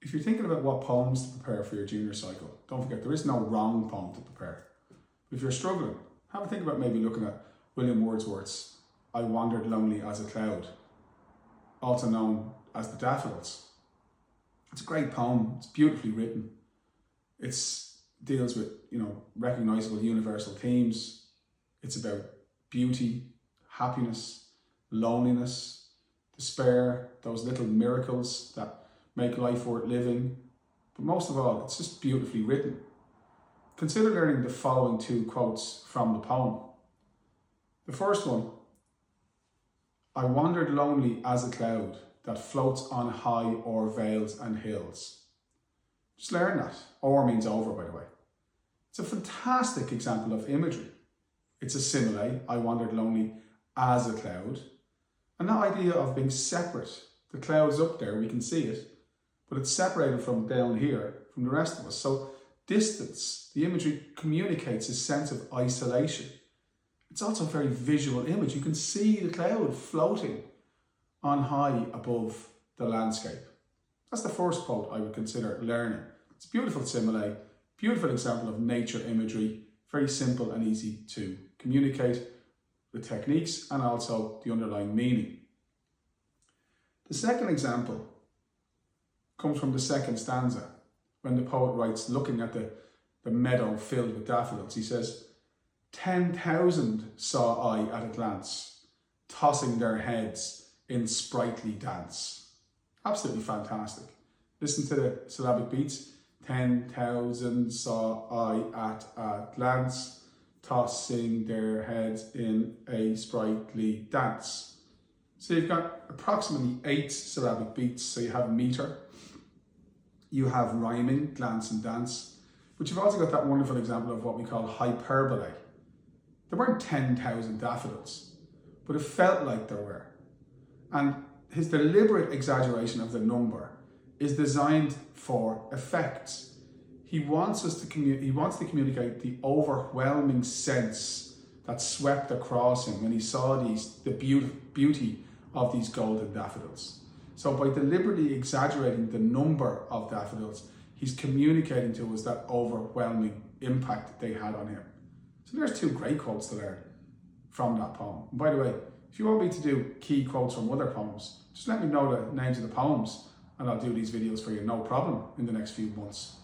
if you're thinking about what poems to prepare for your junior cycle, don't forget there is no wrong poem to prepare. But if you're struggling, have a think about maybe looking at William Wordsworth's I Wandered Lonely as a Cloud, also known as The Daffodils. It's a great poem, it's beautifully written. It deals with, recognizable universal themes. It's about beauty, happiness, loneliness, despair, those little miracles that make life worth living. But most of all, it's just beautifully written. Consider learning the following two quotes from the poem. The first one, I wandered lonely as a cloud that floats on high o'er vales and hills. Just learn that. O'er means over, by the way. It's a fantastic example of imagery. It's a simile, I wandered lonely as a cloud. And that idea of being separate, the cloud's up there, we can see it, but it's separated from down here, from the rest of us. So distance, the imagery communicates a sense of isolation. It's also a very visual image. You can see the cloud floating on high above the landscape. That's the first quote I would consider learning. It's a beautiful simile, beautiful example of nature imagery, very simple and easy to communicate the techniques and also the underlying meaning. The second example comes from the second stanza, when the poet writes, looking at the meadow filled with daffodils. He says, 10,000 saw I at a glance, tossing their heads in sprightly dance. Absolutely fantastic. Listen to the syllabic beats. 10,000 saw I at a glance, tossing their heads in a sprightly dance. So you've got approximately 8 syllabic beats. So you have meter, you have rhyming, glance and dance, but you've also got that wonderful example of what we call hyperbole. There weren't 10,000 daffodils, but it felt like there were. And his deliberate exaggeration of the number is designed for effect. He wants to communicate the overwhelming sense that swept across him when he saw the beauty of these golden daffodils. So by deliberately exaggerating the number of daffodils, he's communicating to us that overwhelming impact they had on him. So there's 2 great quotes to learn from that poem. And by the way, if you want me to do key quotes from other poems, just let me know the names of the poems and I'll do these videos for you, no problem, in the next few months.